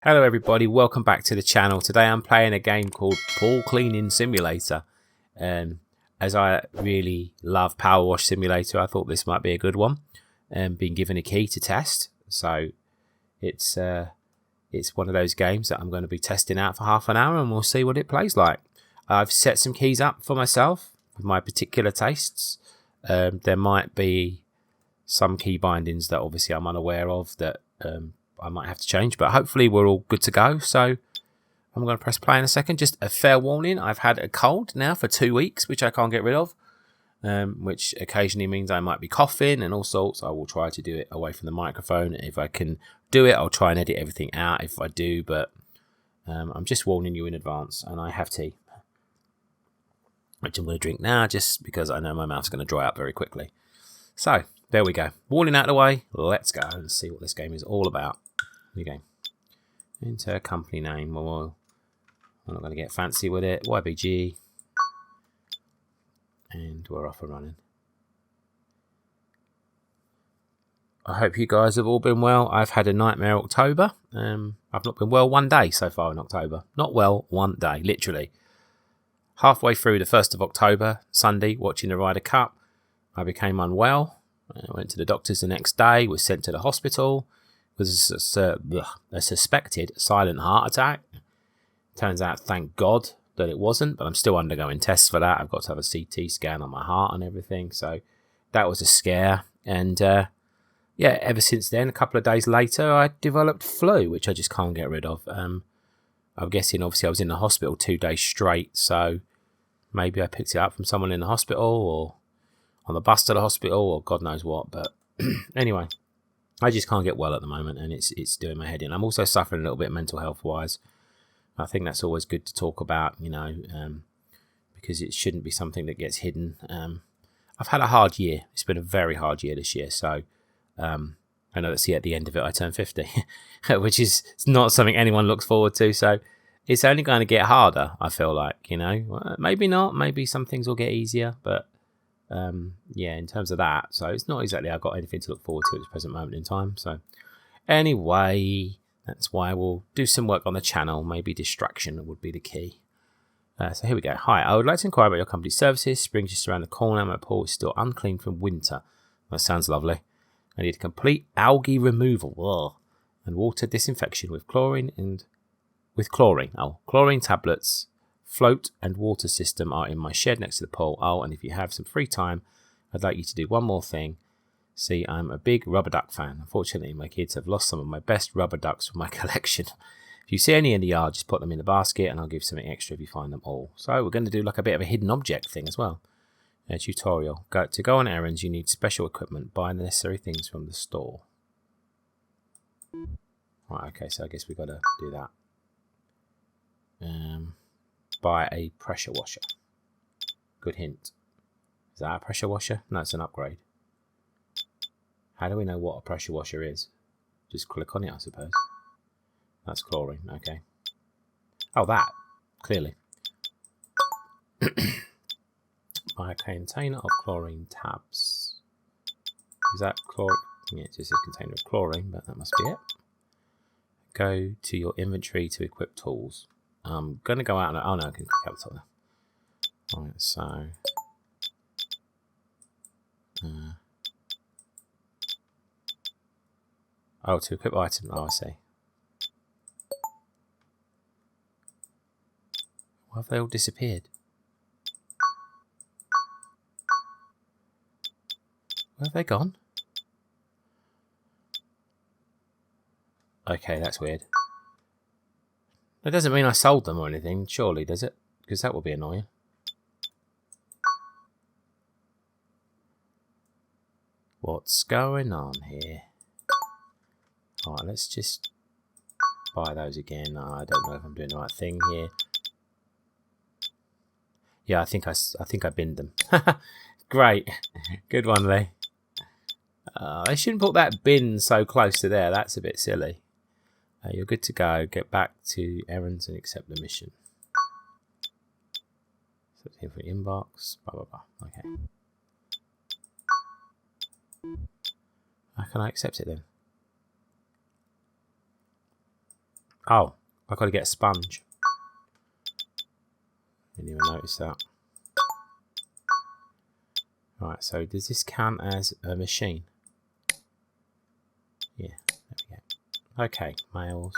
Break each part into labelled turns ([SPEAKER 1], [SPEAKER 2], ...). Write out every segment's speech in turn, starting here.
[SPEAKER 1] Hello everybody, welcome back to the channel. Today I'm playing a game called Pool Cleaning Simulator. As I really love Power Wash Simulator, I thought this might be a good one. Been given a key to test, so it's one of those games that I'm going to be testing out for half an hour and we'll see what it plays like. I've set some keys up for myself with my particular tastes. There might be some key bindings that obviously I'm unaware of that I might have to change, but hopefully we're all good to go. So I'm going to press play in a second. Just a fair warning, I've had a cold now for 2 weeks, which I can't get rid of, which occasionally means I might be coughing and all sorts. I will try to do it away from the microphone. If I can do it, I'll try and edit everything out if I do, but I'm just warning you in advance. And I have tea, which I'm going to drink now just because I know my mouth's going to dry up very quickly. So there we go. Warning out of the way. Let's go and see what this game is all about. Here we go. Enter company name. Well, I'm not going to get fancy with it. YBG. And we're off and running. I hope you guys have all been well. I've had a nightmare October. I've not been well one day so far in October. Not well one day, literally. Halfway through the 1st of October, Sunday, watching the Ryder Cup, I became unwell. I went to the doctors the next day, was sent to the hospital. It was a suspected silent heart attack. Turns out, thank God, that it wasn't, but I'm still undergoing tests for that. I've got to have a CT scan on my heart and everything, so that was a scare. And yeah, ever since then, a couple of days later, I developed flu, which I just can't get rid of. I'm guessing, obviously, I was in the hospital 2 days straight, so maybe I picked it up from someone in the hospital or on the bus to the hospital or God knows what. But anyway, I just can't get well at the moment, and it's doing my head in. I'm also suffering a little bit mental health wise. I think that's always good to talk about, because it shouldn't be something that gets hidden. I've had a hard year. It's been a very hard year this year. So I know that at the end of it, I turn 50, which is not something anyone looks forward to. So it's only going to get harder, I feel like, maybe not. Maybe some things will get easier, but yeah, in terms of that, so it's not exactly I've got anything to look forward to at this present moment in time. So anyway, that's why we'll do some work on the channel. Maybe distraction would be the key. So here we go. Hi, I would like to inquire about your company's services. Spring's just around the corner. My pool is still unclean from winter. That sounds lovely. I need a complete algae removal and water disinfection with chlorine. Chlorine tablets. Float and water system are in my shed next to the pool. And if you have some free time, I'd like you to do one more thing. See, I'm a big rubber duck fan. Unfortunately, my kids have lost some of my best rubber ducks from my collection. If you see any in the yard, just put them in the basket and I'll give something extra if you find them all. So we're going to do like a bit of a hidden object thing as well. A tutorial. To go on errands, you need special equipment. Buy the necessary things from the store. Right, okay, so I guess we've got to do that. Buy a pressure washer. Good hint. Is that a pressure washer? No, it's an upgrade. How do we know what a pressure washer is? Just click on it, I suppose. That's chlorine, okay. Oh, that, clearly. Buy a container of chlorine tabs. Is that chlorine? Yeah, it just says container of chlorine, but that must be it. Go to your inventory to equip tools. I'm going to go out and... Oh, no, I can click out the top there. Alright, so... to equip item. Oh, I see. Why have they all disappeared? Where have they gone? Okay, that's weird. That doesn't mean I sold them or anything, surely, does it? Because that would be annoying. What's going on here? Alright, let's just buy those again. I don't know if I'm doing the right thing here. Yeah, I think I binned them. Great. Good one, Lee. They shouldn't put that bin so close to there. That's a bit silly. You're good to go. Get back to errands and accept the mission. So it's here for inbox. Blah, blah, blah. Okay. How can I accept it then? Oh, I've got to get a sponge. Didn't even notice that. Right, so does this count as a machine? Yeah, there we go. Okay, males.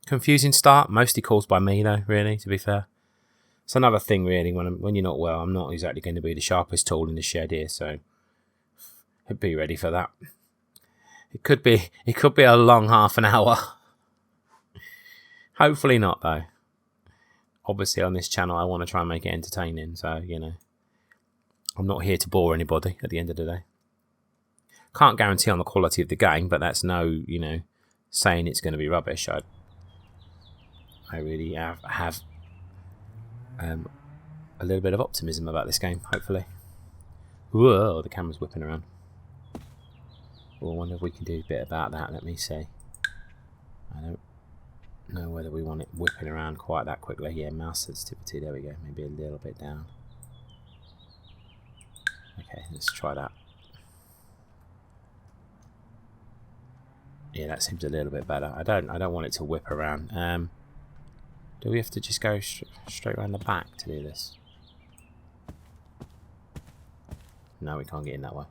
[SPEAKER 1] Confusing start, mostly caused by me though, really, to be fair. It's another thing really, when you're not well, I'm not exactly going to be the sharpest tool in the shed here, so be ready for that. It could be a long half an hour. Hopefully not though. Obviously on this channel I want to try and make it entertaining, so you know, I'm not here to bore anybody at the end of the day. Can't guarantee on the quality of the game, but that's no, you know, saying it's going to be rubbish. I really have a little bit of optimism about this game, hopefully. Whoa, the camera's whipping around. Well, I wonder if we can do a bit about that. Let me see. I don't know whether we want it whipping around quite that quickly. Yeah, mouse sensitivity, there we go. Maybe a little bit down. Okay, let's try that. Yeah, that seems a little bit better. I don't want it to whip around. Do we have to just go straight around the back to do this? No, we can't get in that way.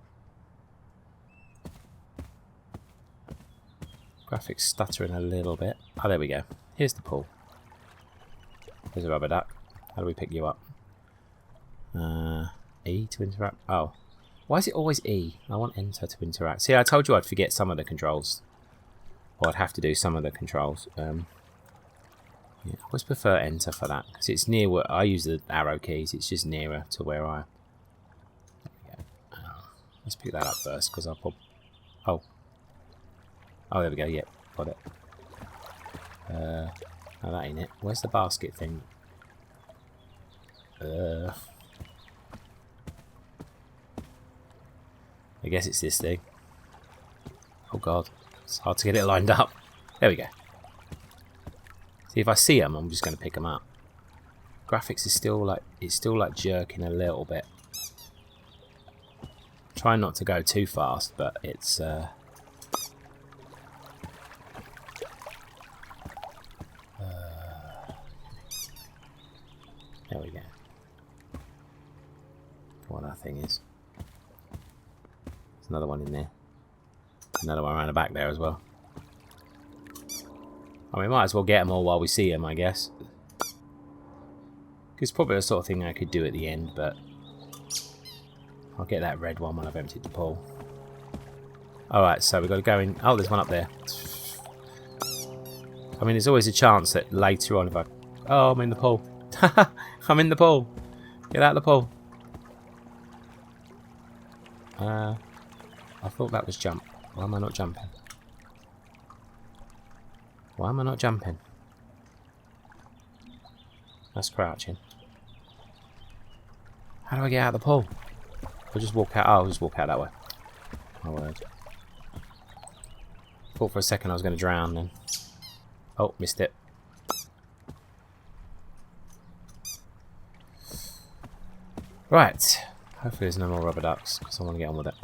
[SPEAKER 1] Graphics stuttering a little bit. Oh, there we go. Here's the pool. There's a rubber duck. How do we pick you up? E to interact. Oh. Why is it always E? I want enter to interact. See, I told you I'd forget some of the controls. Or I'd have to do some of the controls. Yeah, I always prefer enter for that. Because it's near where I use the arrow keys. It's just nearer to where I... There we go. Let's pick that up first because I'll pop... Oh. Oh, there we go. Yep, got it. Oh, that ain't it. Where's the basket thing? I guess it's this thing. Oh god, it's hard to get it lined up. There we go. See, if I see them, I'm just going to pick them up. Graphics is still like, it's still like jerking a little bit. Trying not to go too fast, but it's there we go. What that thing is. There's another one in there. Another one around the back there as well. I mean, might as well get them all while we see them, I guess. It's probably the sort of thing I could do at the end, but I'll get that red one when I've emptied the pool. Alright, so we've got to go in. Oh, there's one up there. I mean, there's always a chance that later on if I... Oh, I'm in the pool. I'm in the pool. Get out of the pool. I thought that was jump. Why am I not jumping? Why am I not jumping? That's crouching. How do I get out of the pool? I'll just walk out. Oh, I'll just walk out that way. My word. Thought for a second I was going to drown then. Oh, missed it. Right. Hopefully there's no more rubber ducks because I want to get on with it.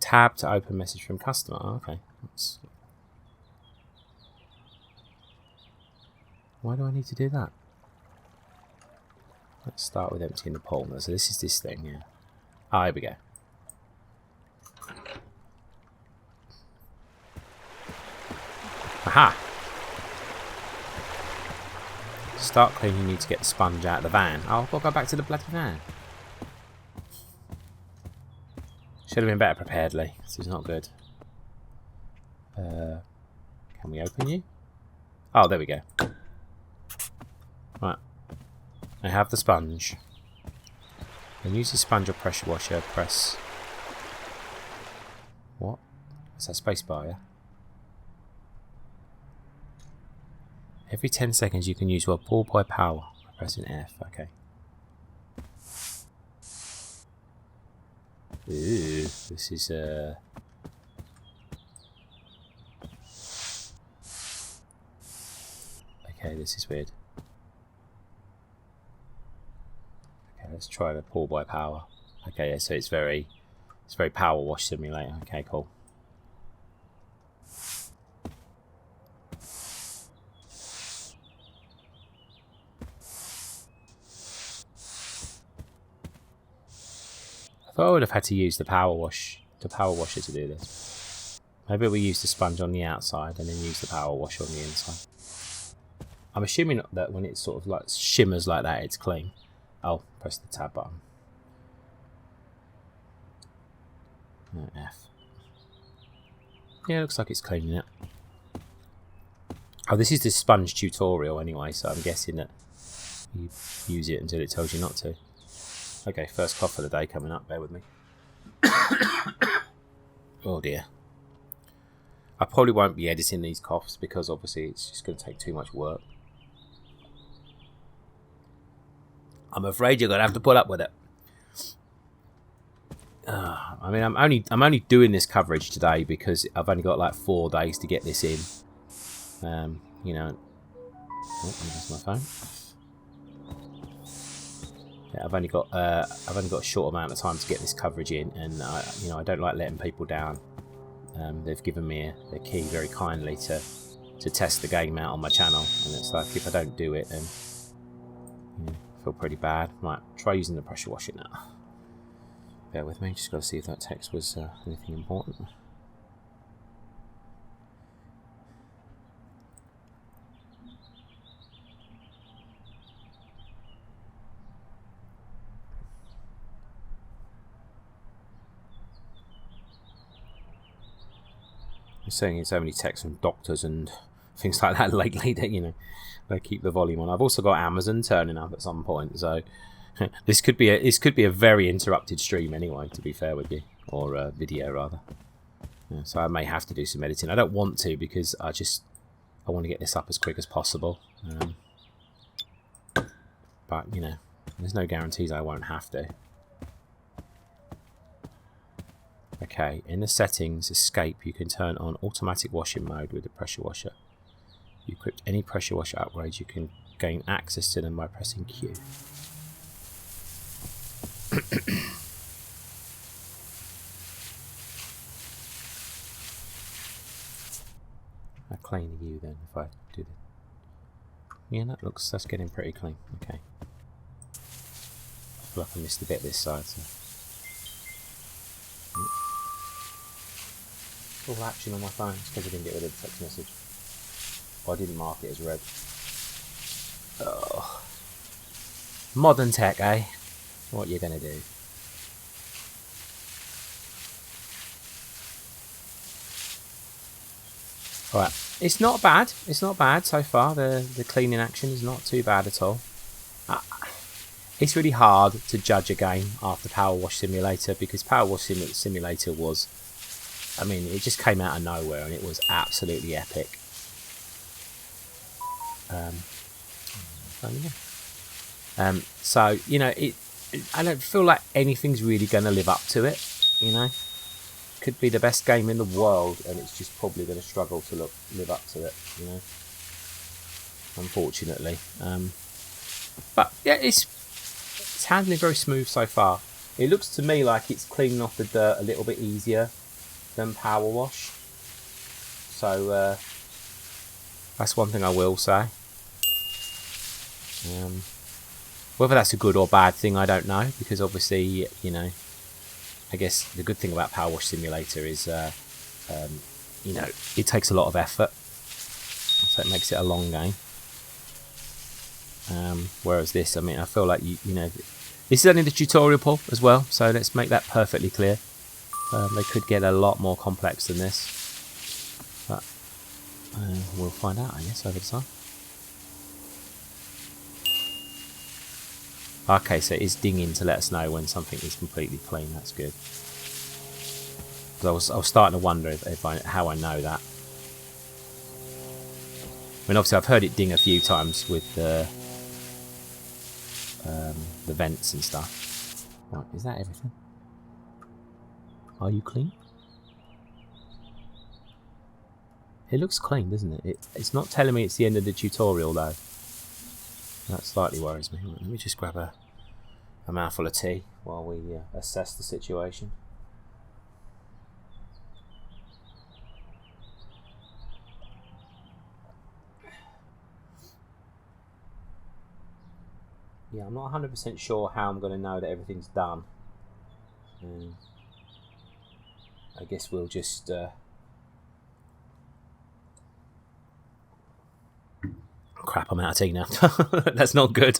[SPEAKER 1] Tab to open message from customer. Oh, okay. Why do I need to do that? Let's start with emptying the pool. So this is this thing, yeah. Ah, here we go. Aha! Start cleaning, you need to get the sponge out of the van. Oh, I've got to go back to the bloody van. Should have been better prepared, Lee. This is not good. Can we open you? Oh, there we go. Right. I have the sponge. And use the sponge or pressure washer. Press. What? Is that spacebar, yeah? Every 10 seconds you can use your ball boy power by pressing F. Okay. Ooh, this is okay, this is weird. Okay, let's try the pull by power. Okay, yeah, so it's very Power Wash Simulator. Okay, cool. I thought I would have had to use the power washer to do this. Maybe we use the sponge on the outside and then use the power washer on the inside. I'm assuming that when it sort of like shimmers like that, it's clean. Oh, press the tab button. F. Yeah, looks like it's cleaning it. Oh, this is the sponge tutorial anyway, so I'm guessing that you use it until it tells you not to. Okay, first cough of the day coming up, bear with me. Oh dear. I probably won't be editing these coughs because obviously it's just going to take too much work. I'm afraid you're going to have to put up with it. I mean, I'm only doing this coverage today because I've only got like 4 days to get this in. You know, oh, there's my phone. Yeah, I've only got a short amount of time to get this coverage in, and I don't like letting people down. They've given me a key very kindly to test the game out on my channel, and it's like if I don't do it, then I feel pretty bad. Right, try using the pressure washer now. Bear with me, just got to see if that text was anything important. I'm saying so many texts from doctors and things like that lately that they keep the volume on. I've also got Amazon turning up at some point, so this could be a very interrupted stream anyway. To be fair with you, or video rather. Yeah, so I may have to do some editing. I don't want to because I want to get this up as quick as possible. But there's no guarantees I won't have to. Okay, in the settings, escape, you can turn on automatic washing mode with the pressure washer. You equip any pressure washer upgrades, you can gain access to them by pressing Q. How clean are you then if I do that? Yeah, that's getting pretty clean. Okay. I feel like I missed a bit this side, so. All action on my phone. It's because I didn't get rid of the text message. Or I didn't mark it as read. Oh. Modern tech, eh? What are you going to do? Alright. It's not bad. It's not bad so far. The cleaning action is not too bad at all. It's really hard to judge a game after Power Wash Simulator because Power Wash Simulator was... I mean, it just came out of nowhere and it was absolutely epic. So, I don't feel like anything's really going to live up to it, Could be the best game in the world and it's just probably going to struggle to live up to it, Unfortunately. But, yeah, it's handling very smooth so far. It looks to me like it's cleaning off the dirt a little bit easier than Power Wash, so that's one thing I will say. Whether that's a good or bad thing, I don't know, because obviously, I guess the good thing about Power Wash Simulator is, it takes a lot of effort, so it makes it a long game. Whereas this, I mean, I feel like this is only the tutorial pool as well, so let's make that perfectly clear. They could get a lot more complex than this, but we'll find out, I guess, over time. Okay, so it is dinging to let us know when something is completely clean. That's good. I was starting to wonder how I know that. I mean, obviously I've heard it ding a few times with the vents and stuff. Right, is that everything? Are you clean? It looks clean, doesn't it? It's not telling me it's the end of the tutorial, though. That slightly worries me. Let me just grab a a mouthful of tea while we assess the situation. Yeah, I'm not 100% sure how I'm going to know that everything's done. I guess we'll just crap, I'm out of tea now. That's not good.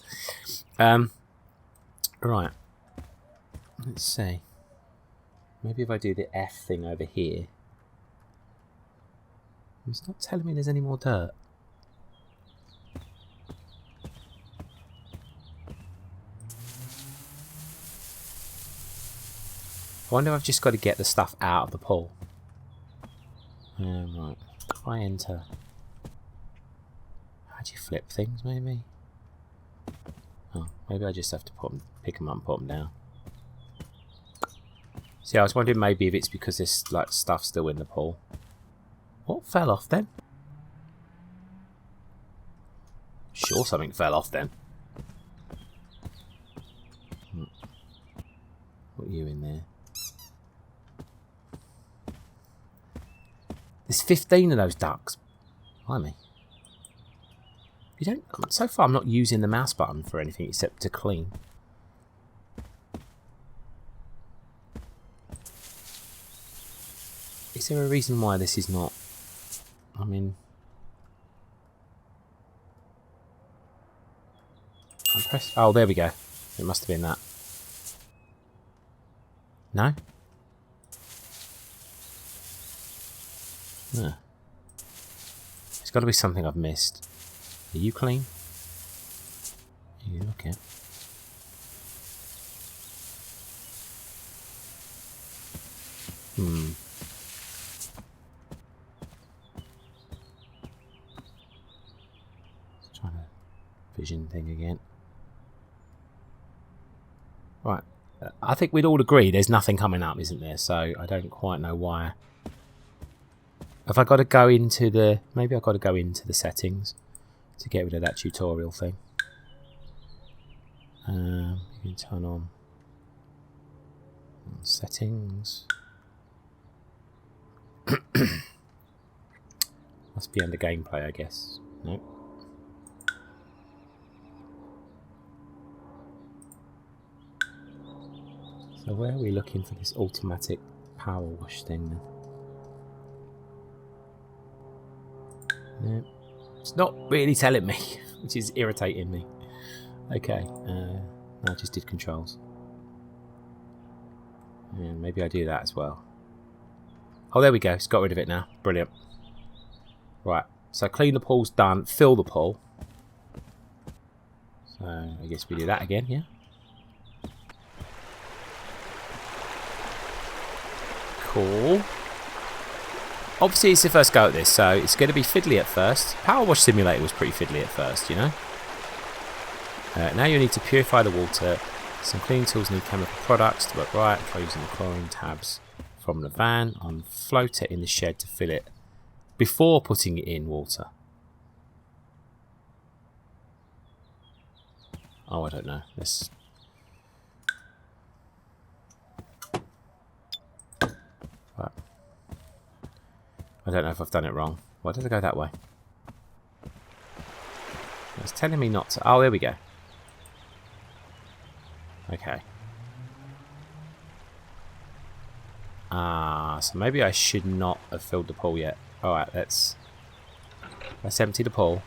[SPEAKER 1] Right. Let's see. Maybe if I do the F thing over here. It's not telling me there's any more dirt. I wonder if I've just got to get the stuff out of the pool. Right. If I enter... How do you flip things, maybe? Oh, maybe I just have to pick them up and put them down. See, I was wondering maybe if it's because there's like stuff still in the pool. What fell off then? Sure, something fell off then. What are you in there? There's 15 of those ducks. Blimey. You don't. So far, I'm not using the mouse button for anything except to clean. Is there a reason why this is not? I mean, I'm pressed. Oh, there we go. It must have been that. No. No. There's got to be something I've missed. Are you clean? You okay? Let's try the vision thing again. Right. I think we'd all agree there's nothing coming up, isn't there? So I don't quite know why. Have I got to go into the... Maybe I've got to go into the settings to get rid of that tutorial thing. You can turn on settings. Must be under gameplay, I guess. Nope. So where are we looking for this automatic power wash thing then? No, it's not really telling me, which is irritating me. Okay, I just did controls. And maybe I do that as well. Oh, there we go. It's got rid of it now. Brilliant. Right, so clean the pool's done. Fill the pool. So I guess we do that again, yeah? Cool. Obviously, it's the first go at this, so it's going to be fiddly at first. Power Wash Simulator was pretty fiddly at first, you know. Now you need to purify the water. Some cleaning tools need chemical products to work right. Try using the chlorine tabs from the van on floater in the shed to fill it before putting it in water. Oh, I don't know. Let's... Right. I don't know if I've done it wrong. Why did I go that way? It's telling me not to. Oh, there we go. Okay. So maybe I should not have filled the pool yet. Alright, let's empty the pool.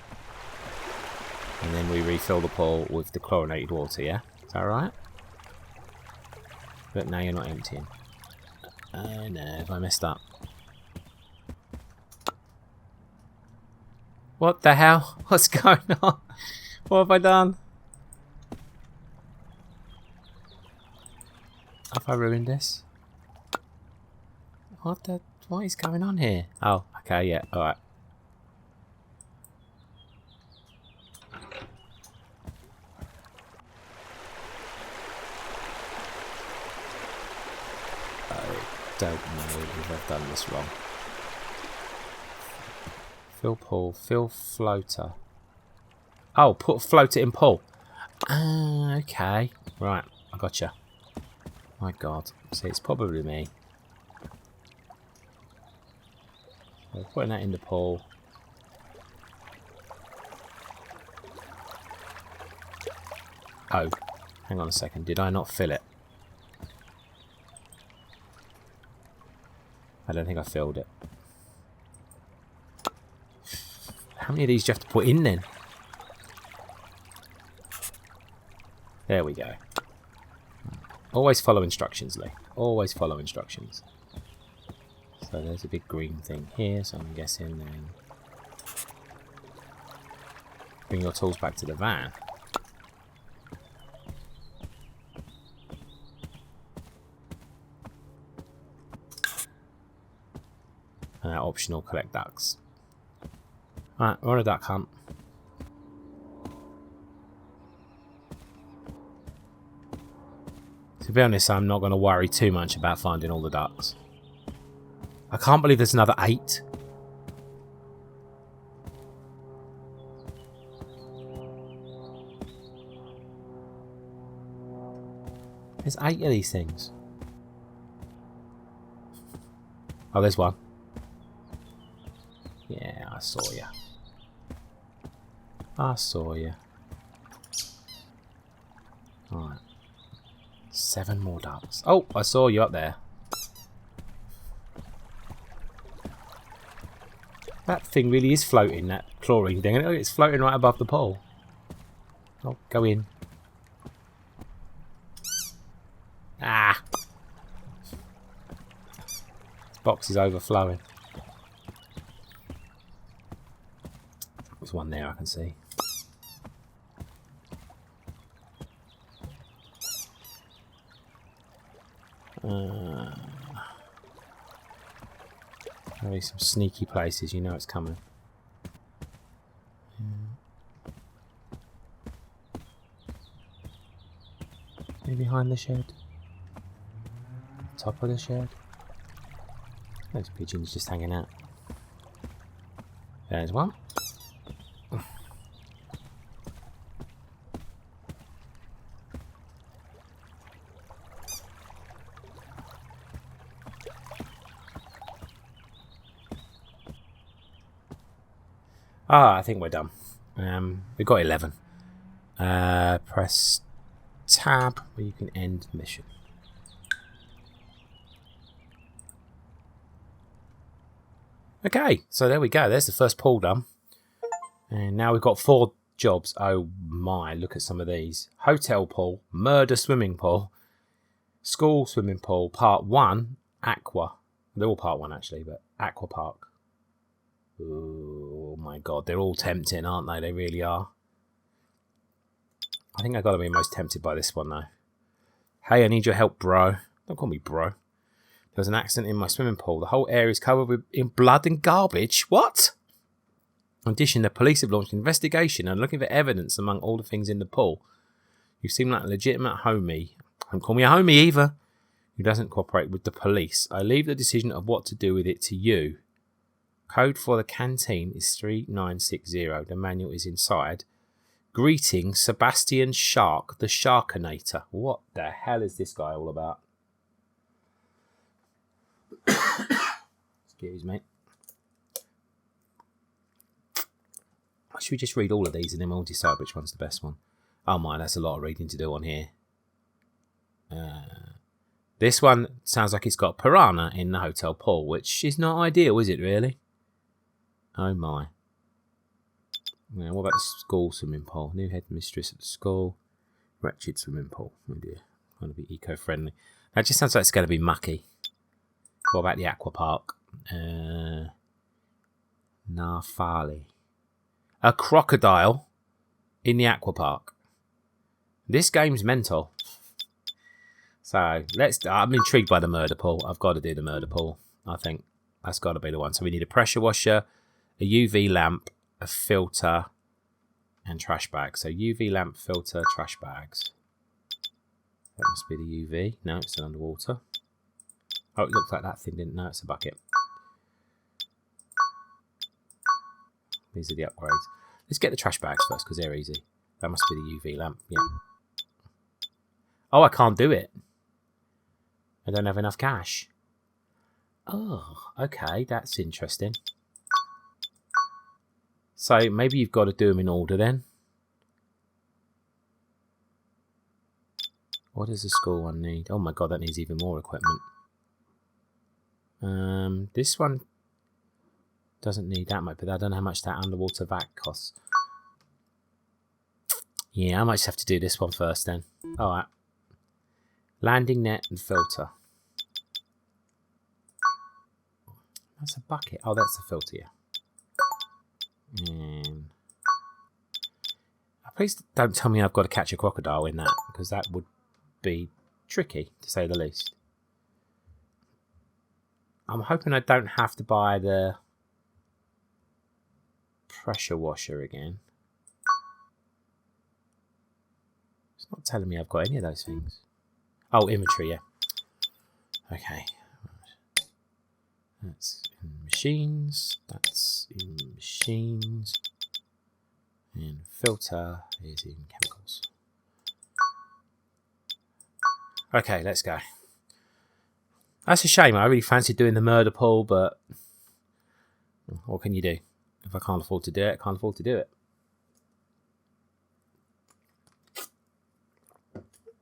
[SPEAKER 1] And then we refill the pool with the chlorinated water, yeah? Is that right? But now you're not emptying. Oh no, have I messed up? What the hell? What's going on? What have I done? Have I ruined this? What is going on here? Oh, okay, yeah, alright. I don't know if I've done this wrong. Fill pool, fill floater. Oh, put floater in pool. Ah, okay. Right. I gotcha. My God. See, it's probably me. So putting that in the pool. Oh, hang on a second. Did I not fill it? I don't think I filled it. How many of these do you have to put in then? There we go. Always follow instructions, Lee. Always follow instructions. So there's a big green thing here, so I'm guessing then... Bring your tools back to the van. Optional collect ducks. Alright, we're on a duck hunt. To be honest, I'm not going to worry too much about finding all the ducks. I can't believe there's another 8. There's 8 of these things. Oh, there's one. Yeah, I saw you. I saw you. Alright. 7 more ducks. Oh, I saw you up there. That thing really is floating, that chlorine thing. It's floating right above the pole. Oh, go in. Ah! This box is overflowing. There's one there I can see. Maybe some sneaky places, you know it's coming. Maybe behind the shed. Top of the shed. Those pigeons just hanging out. There's one. Ah, I think we're done. We've got 11. Press tab where you can end mission. Okay, so there we go. There's the first pool done. And now we've got 4 jobs. Oh my, look at some of these. Hotel pool, murder swimming pool, school swimming pool, part 1, aqua. They're all part 1 actually, but aqua park. Oh my God, they're all tempting, aren't they? They really are. I think I've got to be most tempted by this one though. Hey, I need your help, bro. Don't call me bro. There was an accident in my swimming pool. The whole area is covered in blood and garbage. What? In addition, the police have launched an investigation and are looking for evidence among all the things in the pool. You seem like a legitimate homie. Don't call me a homie either. Who doesn't cooperate with the police. I leave the decision of what to do with it to you. Code for the canteen is 3960. The manual is inside. Greetings, Sebastian Shark, the Sharkinator. What the hell is this guy all about? Excuse me. Should we just read all of these and then we'll decide which one's the best one? Oh my, that's a lot of reading to do on here. This one sounds like it's got piranha in the hotel pool, which is not ideal, is it really? Oh my. Now, what about the school swimming pool? New headmistress at the school. Wretched swimming pool. Oh dear. Trying to be eco-friendly. That just sounds like it's going to be mucky. What about the aqua park? Narfali. A crocodile in the aqua park. This game's mental. So, I'm intrigued by the murder pool. I've got to do the murder pool. I think that's got to be the one. So we need a pressure washer, a UV lamp, a filter, and trash bags. So UV lamp, filter, trash bags. That must be the UV. No, it's still underwater. Oh, it looks like that thing didn't know it's a bucket. These are the upgrades. Let's get the trash bags first because they're easy. That must be the UV lamp. Yeah. Oh, I can't do it. I don't have enough cash. Oh, okay, that's interesting. So maybe you've got to do them in order then. What does the school one need? Oh my god, that needs even more equipment. This one doesn't need that much, but I don't know how much that underwater vac costs. Yeah, I might just have to do this one first then. Alright. Landing net and filter. That's a bucket. Oh, that's a filter, yeah. And please don't tell me I've got to catch a crocodile in that, because that would be tricky, to say the least. I'm hoping I don't have to buy the pressure washer again. It's not telling me I've got any of those things. Oh, inventory, yeah. Okay. That's in machines. That's in machines. And filter is in chemicals. Okay, let's go. That's a shame. I really fancied doing the murder pool, but what can you do? If I can't afford to do it, I can't afford to do it.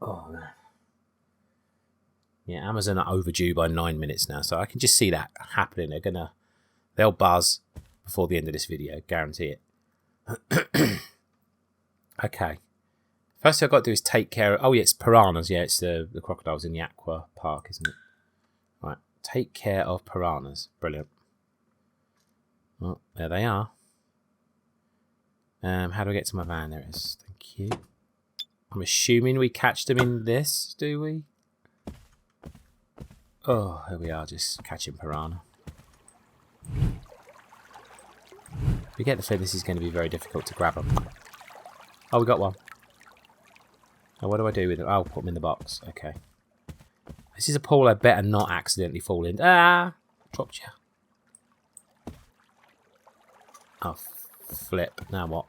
[SPEAKER 1] Oh, man. Yeah, Amazon are overdue by 9 minutes now, so I can just see that happening. They'll buzz before the end of this video, guarantee it. Okay. First thing I've got to do is take care of... Oh, yeah, it's piranhas. Yeah, it's the crocodiles in the aqua park, isn't it? Right, take care of piranhas. Brilliant. Well, there they are. How do I get to my van? There it is. Thank you. I'm assuming we catch them in this, do we? Oh, here we are, just catching piranha. We get the feeling this is going to be very difficult to grab them. Oh, we got one. Now, what do I do with it? I'll put them in the box. Okay. This is a pool I better not accidentally fall in. Ah! Dropped you. Oh, flip. Now what?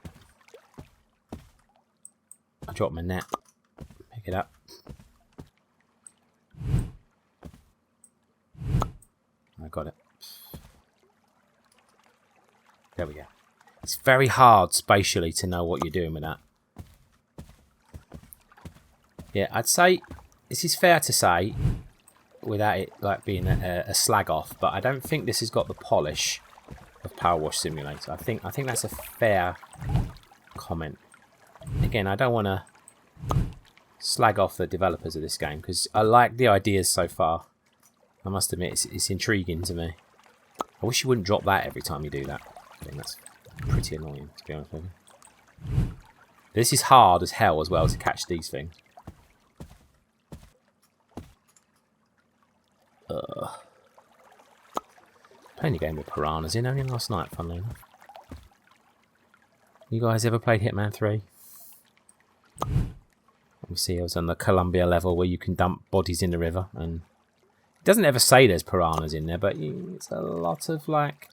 [SPEAKER 1] I dropped my net. Pick it up. I got it. There we go. It's very hard spatially to know what you're doing with that. Yeah, I'd say this is fair to say without it like being a slag off, but I don't think this has got the polish of Power Wash Simulator. I think that's a fair comment. Again, I don't want to slag off the developers of this game because I like the ideas so far. I must admit, it's intriguing to me. I wish you wouldn't drop that every time you do that. I think that's pretty annoying, to be honest with you. This is hard as hell as well to catch these things. Playing a game with piranhas in only last night, funnily enough. You guys ever played Hitman 3? Obviously, I was on the Columbia level where you can dump bodies in the river, and it doesn't ever say there's piranhas in there, but it's a lot of like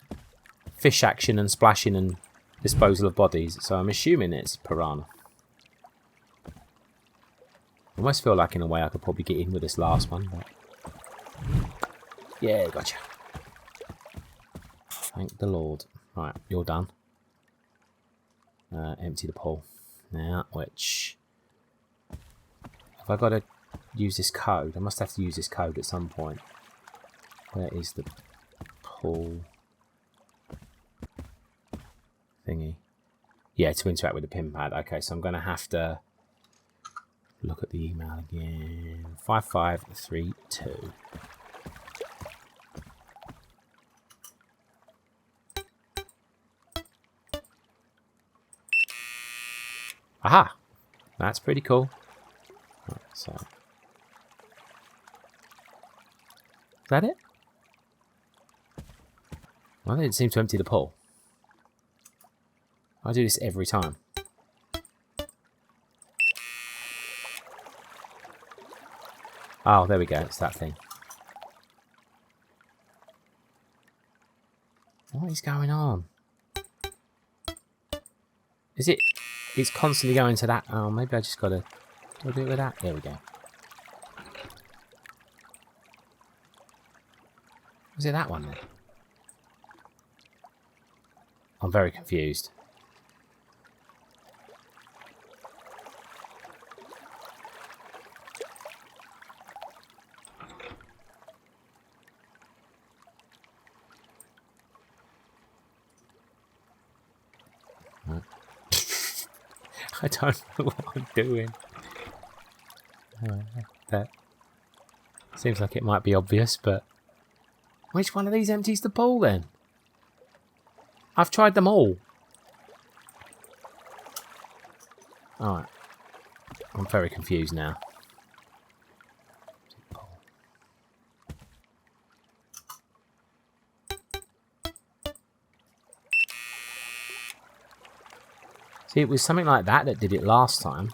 [SPEAKER 1] fish action and splashing and disposal of bodies, so I'm assuming it's piranha. I almost feel like in a way I could probably get in with this last one, but yeah, gotcha. Thank the Lord. Right, you're done. Empty the pool. Now, which... Have I got to use this code? I must have to use this code at some point. Where is the pool thingy? Yeah, to interact with the pin pad. Okay, so I'm going to have to look at the email again. 5532. Aha! That's pretty cool. Right, so. Is that it? Well, they didn't seem to empty the pool. I do this every time. Oh, there we go. It's that thing. What is going on? Is it... It's constantly going to that... Oh, maybe I just got to... Do I do it with that? There we go. Was it that one then? I'm very confused. I don't know what I'm doing. That seems like it might be obvious, but which one of these empties the pool then? I've tried them all. Alright. I'm very confused now. See, it was something like that that did it last time.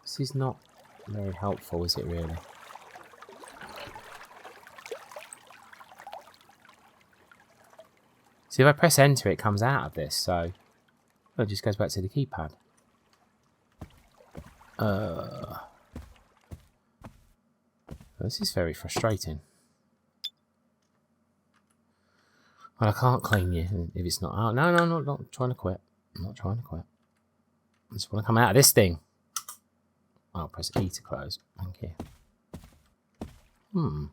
[SPEAKER 1] This is not very helpful, is it really? See, if I press enter, it comes out of this, so it just goes back to the keypad. This is very frustrating. Well, I can't clean you if it's not out. No, not trying to quit. I'm not trying to quit. I just want to come out of this thing. I'll press E to close. Thank you. Do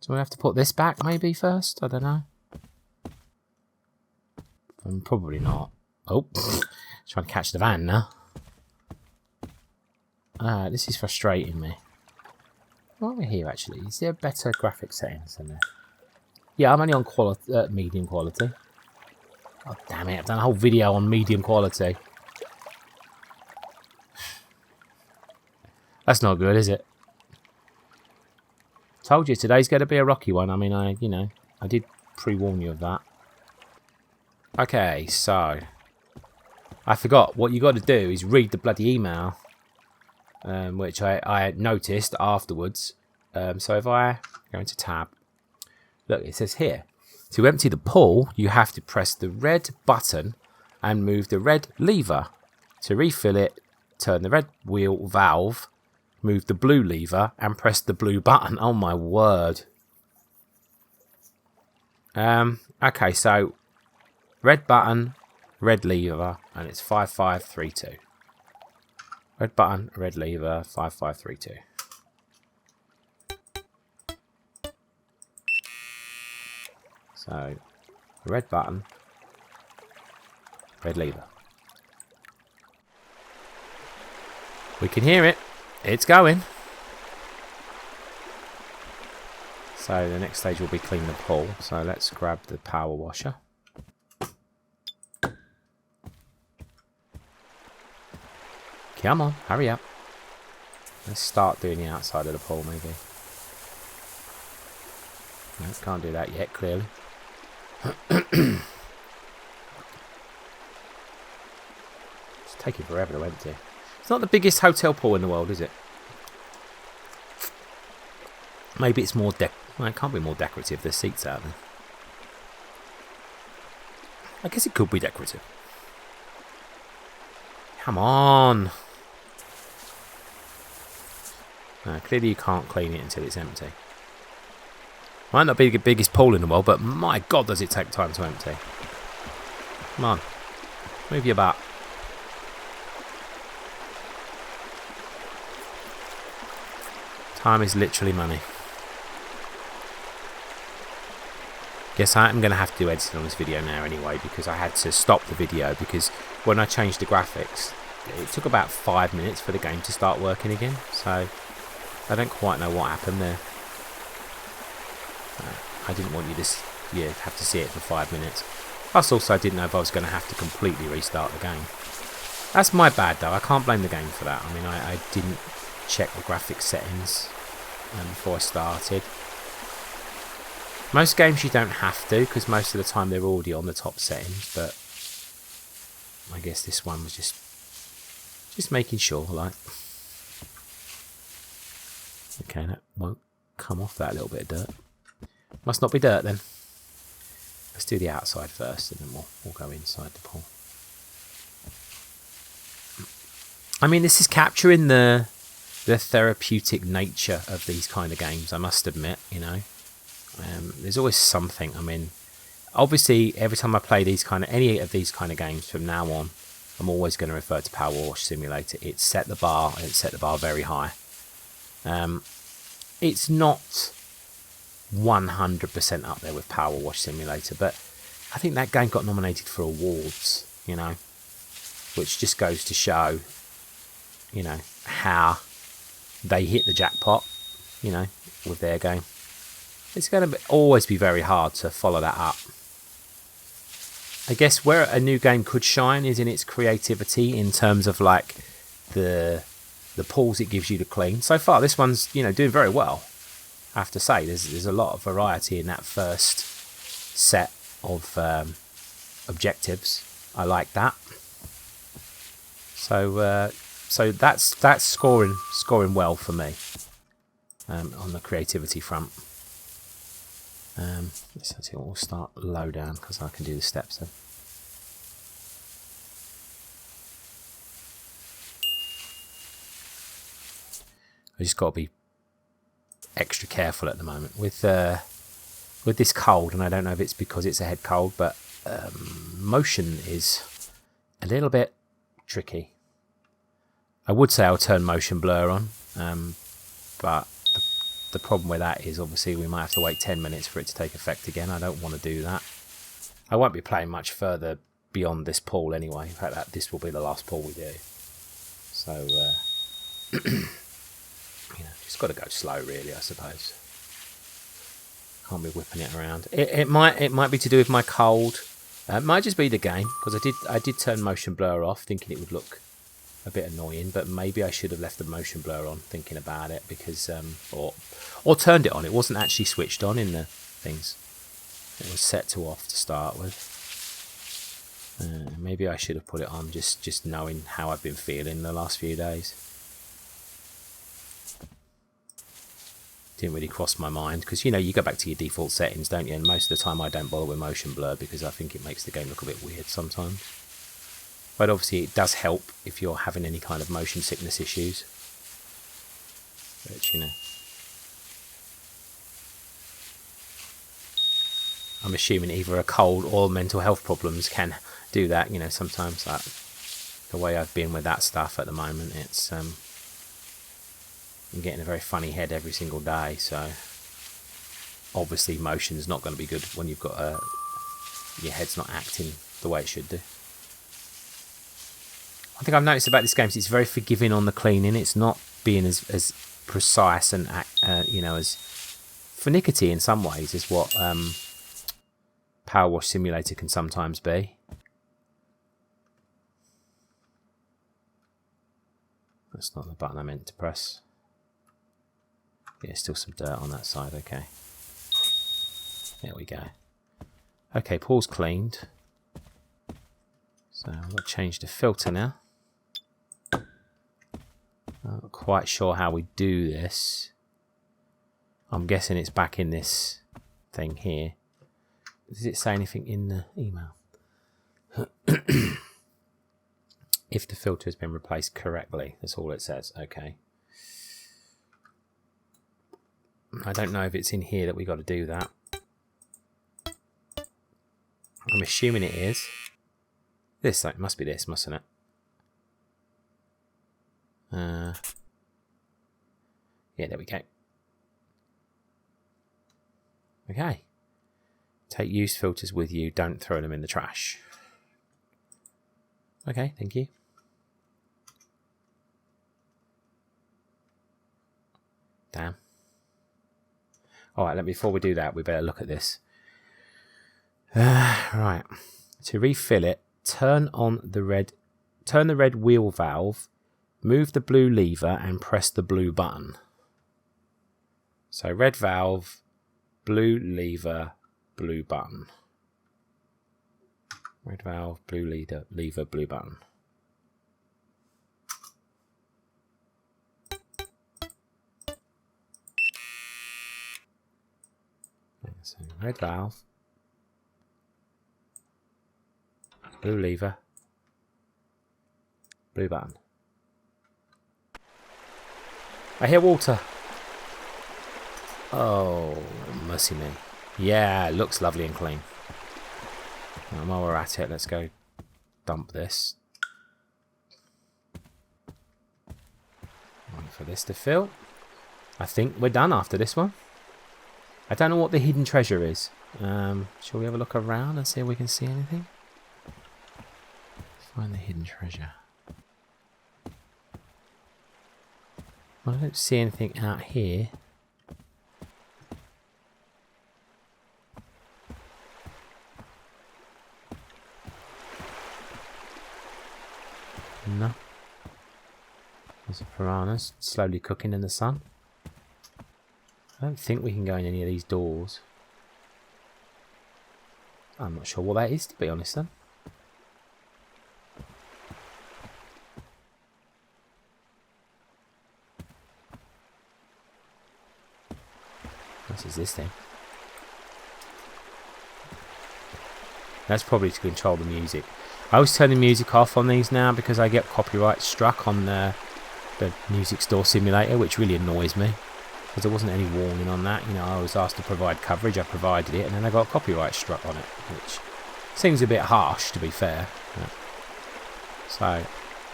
[SPEAKER 1] we have to put this back maybe first? I don't know. Probably not. Oh, trying to catch the van now. This is frustrating me. What are we here actually? Is there better graphic settings than this? Yeah, I'm only on medium quality. Oh damn it, I've done a whole video on medium quality. That's not good, is it? Told you today's going to be a rocky one. I mean, I did pre-warn you of that. Okay, so I forgot. What you got to do is read the bloody email, which I noticed afterwards. So if I go into tab, look, it says here, to empty the pool, you have to press the red button and move the red lever. To refill it, turn the red wheel valve, move the blue lever and press the blue button. Oh my word. Okay, so red button, red lever, and it's 5532. Red button, red lever, 5532. So, red button, red lever. We can hear it. It's going. So the next stage will be clean the pool. So let's grab the power washer. Come on, hurry up. Let's start doing the outside of the pool maybe. No, can't do that yet, clearly. It's taking forever to empty. It's not the biggest hotel pool in the world, is it? Maybe it's more well, it can't be more decorative. There's seats out there. I guess it could be decorative. Come on. No, clearly you can't clean it until it's empty. Might not be the biggest pool in the world, but my God, does it take time to empty. Come on. Move your butt. Time is literally money. Guess I'm going to have to do editing on this video now anyway, because I had to stop the video because when I changed the graphics, it took about 5 minutes for the game to start working again. So I don't quite know what happened there. I didn't want you to have to see it for 5 minutes. Plus also I didn't know if I was going to have to completely restart the game. That's my bad though. I can't blame the game for that. I mean, I didn't check the graphics settings before I started. Most games you don't have to, because most of the time they're already on the top settings, but I guess this one was just making sure, like. Okay, that won't come off that little bit of dirt. Must not be dirt then. Let's do the outside first, and then we'll go inside the pool. I mean, this is capturing the therapeutic nature of these kind of games, I must admit, you know. There's always something. I mean, obviously, every time I play any of these kind of games from now on, I'm always going to refer to Power Wash Simulator. It's set the bar, and it's set the bar very high. It's not 100% up there with Power Wash Simulator, but I think that game got nominated for awards, you know, which just goes to show, you know, how they hit the jackpot, you know, with their game. It's going to always be very hard to follow that up. I guess where a new game could shine is in its creativity in terms of like the pools it gives you to clean. So far, this one's, you know, doing very well. I have to say, there's a lot of variety in that first set of objectives. I like that. So that's scoring well for me on the creativity front. Let's see, we'll start low down because I can do the steps then. I just got to be extra careful at the moment with this cold, and I don't know if it's because it's a head cold, but motion is a little bit tricky. I would say I'll turn motion blur on, but the problem with that is obviously we might have to wait 10 minutes for it to take effect again. I don't want to do that. I won't be playing much further beyond this pool anyway. In fact, this will be the last pool we do. So, you know, just got to go slow, really, I suppose. Can't be whipping it around. It might be to do with my cold. It might just be the game, because I did turn motion blur off, thinking it would look a bit annoying, but maybe I should have left the motion blur on, thinking about it, because or turned it on. It wasn't actually switched on in the things. It was set to off to start with. Maybe I should have put it on, just knowing how I've been feeling the last few days. Didn't really cross my mind, because, you know, you go back to your default settings, don't you? And most of the time I don't bother with motion blur because I think it makes the game look a bit weird sometimes. But obviously it does help if you're having any kind of motion sickness issues. But, you know, I'm assuming either a cold or mental health problems can do that. You know, sometimes the way I've been with that stuff at the moment, it's I'm getting a very funny head every single day. So obviously motion's not going to be good when you've got your head's not acting the way it should do. One thing I've noticed about this game is it's very forgiving on the cleaning. It's not being as precise and you know, as finicky in some ways as what Power Wash Simulator can sometimes be. That's not the button I meant to press. Yeah, still some dirt on that side. Okay, there we go. Okay, pool's cleaned. So I'm going to change the filter now. Not quite sure how we do this. I'm guessing it's back in this thing here. Does it say anything in the email? If the filter has been replaced correctly, that's all it says. Okay. I don't know if it's in here that we got to do that. I'm assuming it is. It must be this, mustn't it? Yeah, there we go. Okay. Take used filters with you. Don't throw them in the trash. Okay, thank you. Damn. Alright, before we do that, we better look at this. Right. To refill it, turn the red wheel valve, move the blue lever and press the blue button. So red valve, blue lever, blue button. Red valve, blue lever, blue button. So red valve, Blue lever. Blue button. I hear water. Oh, mercy me. Yeah, it looks lovely and clean. And while we're at it, let's go dump this. Wait for this to fill. I think we're done after this one. I don't know what the hidden treasure is. Shall we have a look around and see if we can see anything? Find the hidden treasure. Well, I don't see anything out here. No. There's a piranhas slowly cooking in the sun. I don't think we can go in any of these doors. I'm not sure what that is, to be honest then. What is this thing? That's probably to control the music. I always turn the music off on these now because I get copyright struck on the music store simulator, which really annoys me because there wasn't any warning on that. You know, I was asked to provide coverage, I provided it, and then I got copyright struck on it, which seems a bit harsh, to be fair. So,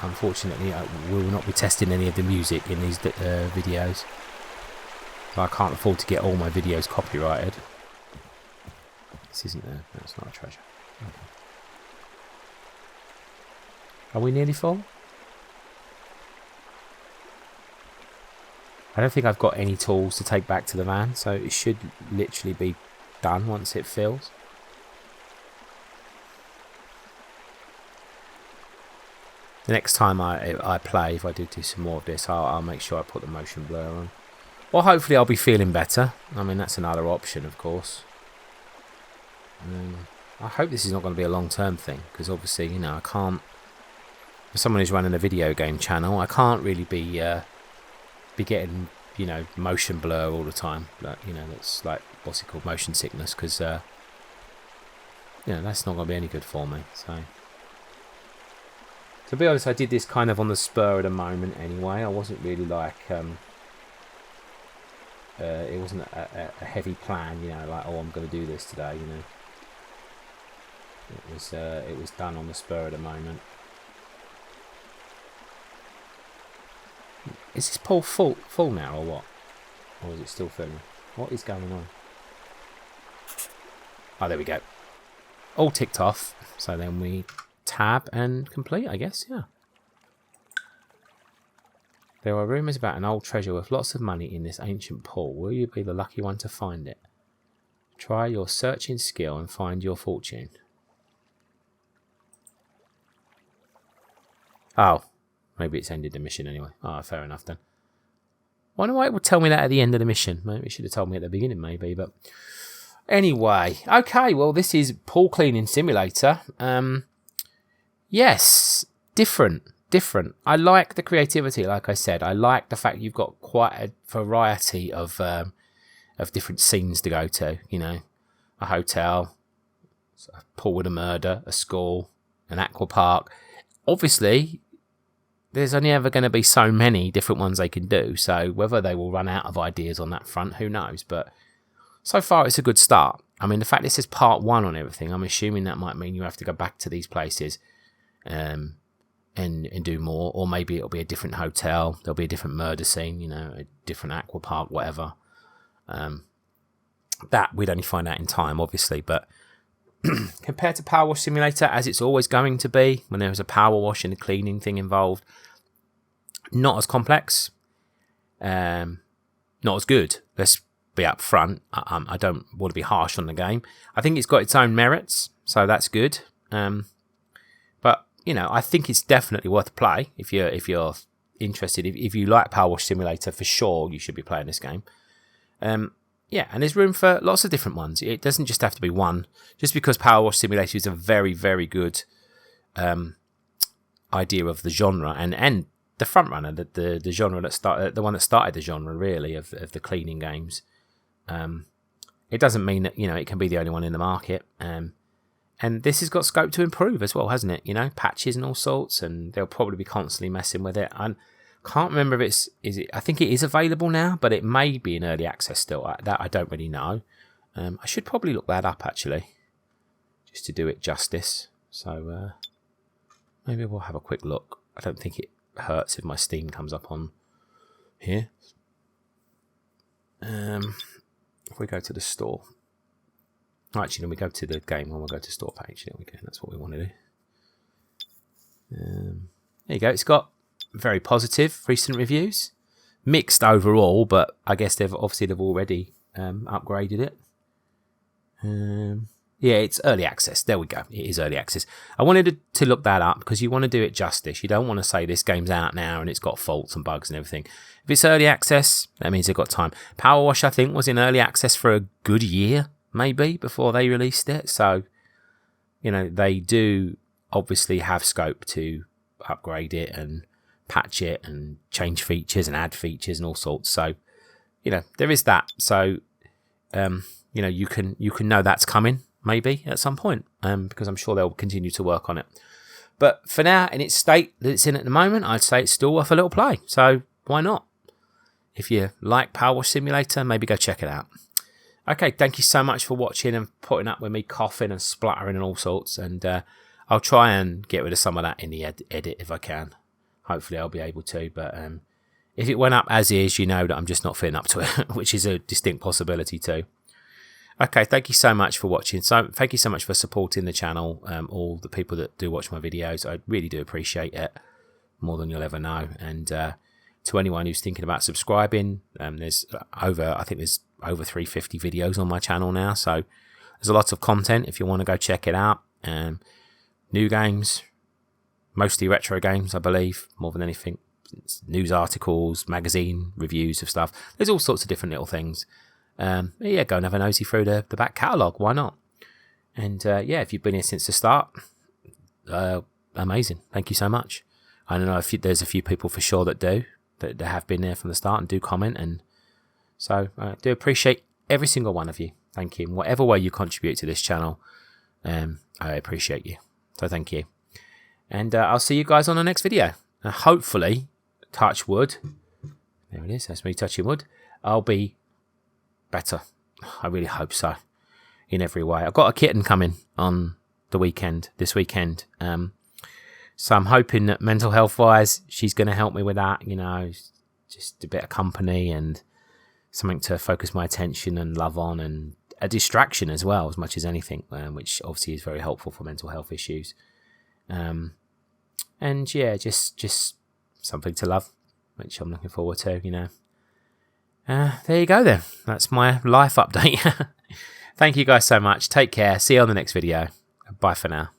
[SPEAKER 1] unfortunately, I will not be testing any of the music in these videos. I can't afford to get all my videos copyrighted. This isn't there. No, it's not a treasure. Okay. Are we nearly full? I don't think I've got any tools to take back to the van, so it should literally be done once it fills. The next time I play, if I do some more of this, I'll make sure I put the motion blur on. Or hopefully I'll be feeling better. I mean, that's another option, of course. I hope this is not going to be a long-term thing, because obviously, you know, I can't... For someone who's running a video game channel, I can't really be getting, you know, motion blur all the time. Like, you know, that's like, what's it called, motion sickness, because, you know, that's not going to be any good for me. So, to be honest, I did this kind of on the spur of the moment anyway. I wasn't really like, it wasn't a heavy plan, you know, like, oh, I'm going to do this today, you know. It was done on the spur of the moment. Is this pool full now or what? Or is it still filling? What is going on? Oh, there we go. All ticked off. So then we tab and complete, I guess, yeah. There are rumours about an old treasure with lots of money in this ancient pool. Will you be the lucky one to find it? Try your searching skill and find your fortune. Oh. Maybe it's ended the mission anyway. Ah, fair enough then. Wonder why it would tell me that at the end of the mission. Maybe it should have told me at the beginning, maybe. But anyway, okay. Well, this is Pool Cleaning Simulator. Yes, different. I like the creativity. Like I said, I like the fact you've got quite a variety of different scenes to go to. You know, a hotel, a pool with a murder, a school, an aqua park. Obviously, there's only ever going to be so many different ones they can do, so whether they will run out of ideas on that front, who knows, but so far it's a good start. I mean, the fact this is part 1 on everything, I'm assuming that might mean you have to go back to these places and do more, or maybe it'll be a different hotel, there'll be a different murder scene, you know, a different aqua park, whatever. That we'd only find out in time, obviously, but compared to Power Wash Simulator, as it's always going to be, when there's a power wash and a cleaning thing involved, not as complex, not as good. Let's be up front. I don't want to be harsh on the game. I think it's got its own merits, so that's good. But you know, I think it's definitely worth a play if you're interested. If you like Power Wash Simulator, for sure you should be playing this game. Yeah, and there's room for lots of different ones. It doesn't just have to be one. Just because Power Wash Simulator is a very, very good idea of the genre and the front runner, the genre that started, the one that started the genre really of the cleaning games. It doesn't mean that, you know, it can be the only one in the market. And And this has got scope to improve as well, hasn't it? You know, patches and all sorts, and they'll probably be constantly messing with it. I can't remember if I think it is available now, but it may be in early access still. That I don't really know. I should probably look that up actually, just to do it justice. So maybe we'll have a quick look. I don't think it hurts if my Steam comes up on here. If we go to the store. Actually, then we go to the game when we go to store page. There we go. That's what we want to do. There you go. It's got very positive recent reviews. Mixed overall, but I guess they've already upgraded it. Yeah, it's early access. There we go. It is early access. I wanted to look that up because you want to do it justice. You don't want to say this game's out now and it's got faults and bugs and everything. If it's early access, that means they've got time. Power Wash, I think, was in early access for a good year, maybe, before they released it. So, you know, they do obviously have scope to upgrade it and patch it and change features and add features and all sorts. So, you know, there is that. So, you know, you can know that's coming maybe at some point, because I'm sure they'll continue to work on it. But for now, in its state that it's in at the moment, I'd say it's still worth a little play. So why not? If you like Power Wash Simulator, maybe go check it out. Okay, thank you so much for watching and putting up with me coughing and spluttering and all sorts. And I'll try and get rid of some of that in the edit if I can. Hopefully I'll be able to. But if it went up as is, you know that I'm just not feeling up to it, which is a distinct possibility too. Okay, thank you so much for watching. So thank you so much for supporting the channel, all the people that do watch my videos. I really do appreciate it, more than you'll ever know. And to anyone who's thinking about subscribing, there's over 350 videos on my channel now. So there's a lot of content if you want to go check it out. New games, mostly retro games, I believe, more than anything. News articles, magazine reviews of stuff. There's all sorts of different little things. Yeah, go and have a nosy through the back catalogue. Why not? And yeah, if you've been here since the start, amazing. Thank you so much. I don't know if there's a few people for sure that have been there from the start and do comment. And so I do appreciate every single one of you. Thank you. In whatever way you contribute to this channel, I appreciate you. So thank you. And I'll see you guys on the next video. Hopefully, touch wood. There it is. That's me touching wood. I'll be better. I really hope so. In every way. I've got a kitten coming on this weekend. So I'm hoping that mental health wise, she's going to help me with that. You know, just a bit of company and something to focus my attention and love on, and a distraction as well, as much as anything, which obviously is very helpful for mental health issues. And yeah, just something to love, which I'm looking forward to, you know. There you go then. That's my life update. Thank you guys so much. Take care. See you on the next video. Bye for now.